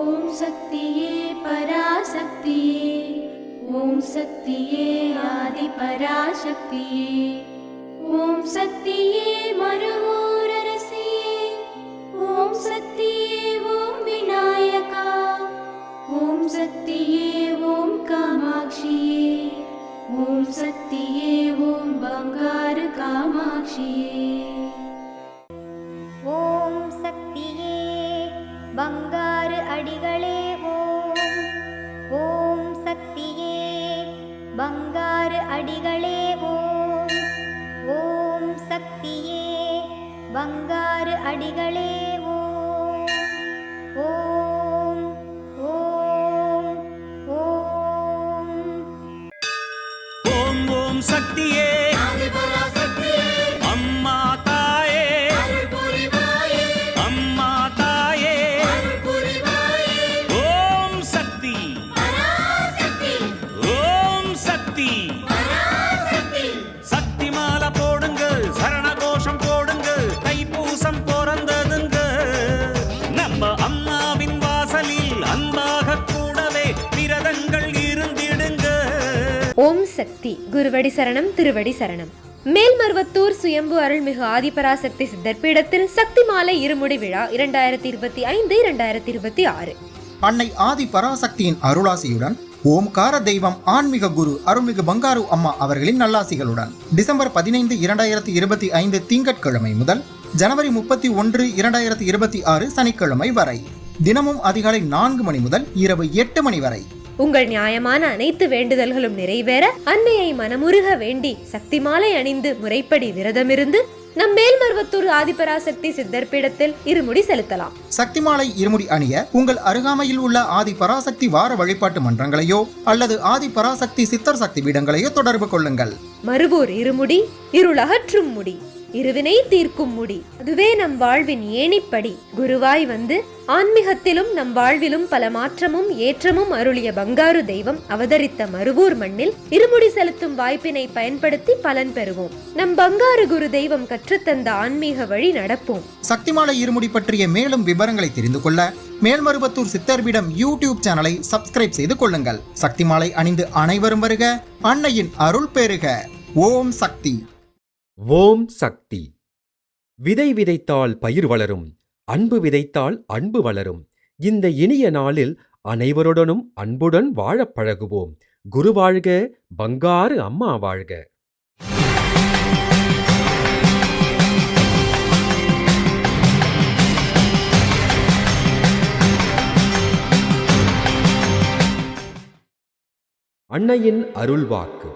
ஓம் சக்தியே பராசக்தியே, ஓம் சக்தியே ஆதி பராசக்தியே, ஓம் சக்தியே மருவூரரசியே, ஓம் சக்தியே ஓம் விநாயகா, ஓம் சக்தியே ஓம் காமாட்சியே, ஓம் சக்தியே ஓம் பங்காரு காமாட்சியே. ஓம் சக்தியே பங்காரு அடிகளே ஓம், ஓம் சக்தியே பங்காரு அடிகளே ஓம், ஓம் சக்தியே பங்காரு அடிகளே ஓம், ஓம் ஓம் ஓம். ஓம் ஓம் சக்தியே அம்மா தாயே, அம்மா தாயே, ஓம் சக்தி, ஓம் சக்தி, சக்தி மாலை போடுங்க, சரண கோஷம் போடுங்க, தைப்பூசம் பிறந்ததுங்க, நம்ம அம்மாவின் வாசலில் அன்பாக கூடவே விரதங்கள் இருந்திடுங்க. ஓம் சக்தி. குருவடி சரணம், திருவடி சரணம். மேல்மருவத்தூர் சுயம்பு அருள்மிகு ஆதிபராசக்தி சித்தர் பீடத்தில் சக்தி மாலை இருமுடி விழா 2025-2026. அன்னை ஆதி பராசக்தியின் அருளாசியுடன் ஓம்கார தெய்வம் ஆன்மீக குரு அருள்மிகு பங்காரு அம்மா அவர்களின் நல்லாசிகளுடன் டிசம்பர் 15, 2025 திங்கட்கிழமை முதல் ஜனவரி 31, 2026 சனிக்கிழமை வரை தினமும் அதிகாலை 4 மணி முதல் இரவு 8 மணி வரை உங்கள் நியாயமான அனைத்து வேண்டுதல்களும் நிறைவேற அன்னையை மனமுருக வேண்டி சக்தி மாலை அணிந்து முறைப்படி விரதமிருந்து நம் மேல்மருவத்தூர் ஆதிபராசக்தி சித்தர் பீடத்தில் இருமுடி செலுத்தலாம். சக்தி மாலை இருமுடி அணிய உங்கள் அருகாமையில் உள்ள ஆதி பராசக்தி வார வழிபாட்டு மன்றங்களையோ அல்லது ஆதி பராசக்தி சித்தர் சக்தி பீடங்களையோ தொடர்பு கொள்ளுங்கள். மறுவூர் இருமுடி இருளகற்றும் முடி, இருவினை தீர்க்கும் முடி, அதுவே நம் வாழ்வின் ஏணிப்படி. குருவாய் வந்து ஆன்மீகத்திலும் நம் வாழ்விலும் பல மாற்றமும் ஏற்றமும் அருளிய பங்காரு தெய்வம் அவதரித்த மருவூர் மண்ணில் இருமுடி செலுத்தும் வாய்ப்பினை பயன்படுத்தி பலன் பெறுவோம். நம் பங்காரு குரு தெய்வம் கற்றுத்தந்த ஆன்மீக வழி நடப்போம். சக்திமாலை இருமுடி பற்றிய மேலும் விவரங்களை தெரிந்து கொள்ள மேல்மருவத்தூர் சித்தர்பீடம் யூடியூப் சேனலை சப்ஸ்கிரைப் செய்து கொள்ளுங்கள். சக்திமாலை அணிந்து அனைவரும் வருக, அன்னையின் அருள் பெறுக. ஓம் சக்தி. ஓம் சக்தி. விதை விதைத்தால் பயிர் வளரும், அன்பு விதைத்தால் அன்பு வளரும். இந்த இனிய நாளில் அனைவருடனும் அன்புடன் வாழப் பழகுவோம். குரு வாழ்க, பங்காரு அம்மா வாழ்க. அன்னையின் அருள்வாக்கு.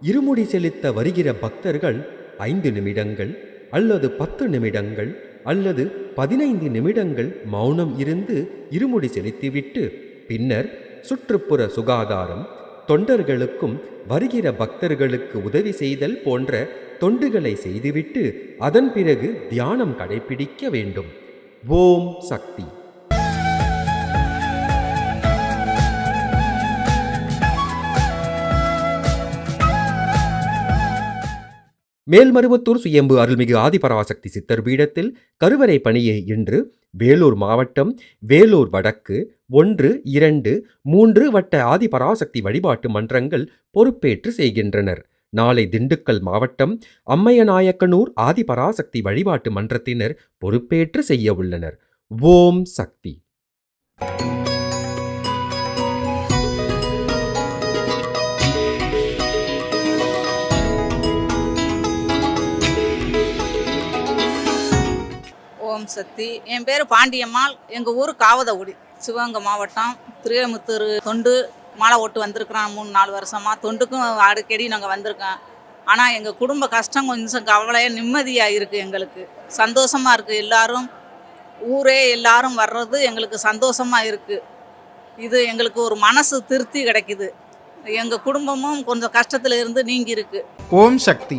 இருமுடி செலுத்த வருகிற பக்தர்கள் 5 நிமிடங்கள் அல்லது 10 நிமிடங்கள் அல்லது 15 நிமிடங்கள் மௌனம் இருந்து இருமுடி செலுத்திவிட்டு பின்னர் சுற்றுப்புற சுகாதாரம், தொண்டர்களுக்கும் வருகிற பக்தர்களுக்கு உதவி செய்தல் போன்ற தொண்டுகளை செய்துவிட்டு அதன் பிறகு தியானம் கடைபிடிக்க வேண்டும். ஓம் சக்தி. மேல்மருவத்தூர் சுயம்பு அருள்மிகு ஆதிபராசக்தி சித்தர் பீடத்தில் கருவறை பணியை இன்று வேலூர் மாவட்டம் வேலூர் வடக்கு 1, 2, 3 வட்ட ஆதிபராசக்தி வழிபாட்டு மன்றங்கள் பொறுப்பேற்று செய்கின்றனர். நாளை திண்டுக்கல் மாவட்டம் அம்மையநாயக்கனூர் ஆதிபராசக்தி வழிபாட்டு மன்றத்தினர் பொறுப்பேற்று செய்ய உள்ளனர். ஓம் சக்தி. ஓம் சக்தி. என் பேர் பாண்டியம்மாள். எங்கள் ஊர் காவதகுடி, சிவகங்கை மாவட்டம். திருமுத்தூர் தொண்டு மாலை ஓட்டு வந்திருக்கிறோம். 3-4 வருஷமாக தொண்டுக்கும் அடிக்கடி நாங்கள் வந்திருக்கோம். ஆனால் எங்கள் குடும்ப கஷ்டம் கொஞ்சம் கவலையாக நிம்மதியாக இருக்குது. எங்களுக்கு சந்தோஷமாக இருக்குது. எல்லாரும் ஊரே எல்லாரும் வர்றது எங்களுக்கு சந்தோஷமாக இருக்குது. இது எங்களுக்கு ஒரு மனசு திருப்தி கிடைக்குது. எங்கள் குடும்பமும் கொஞ்சம் கஷ்டத்தில் இருந்து நீங்கி இருக்கு. ஓம் சக்தி.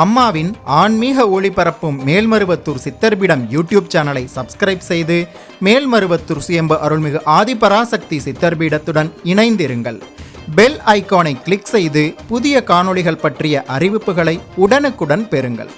அம்மாவின் ஆன்மீக ஒளிபரப்பும் மேல்மருவத்தூர் சித்தர்பீடம் யூடியூப் சேனலை சப்ஸ்கிரைப் செய்து மேல்மருவத்தூர் சுயம்பு அருள்மிகு ஆதிபராசக்தி சித்தர்பீடத்துடன் இணைந்திருங்கள். பெல் ஐகானை கிளிக் செய்து புதிய காணொளிகள் பற்றிய அறிவிப்புகளை உடனுக்குடன் பெறுங்கள்.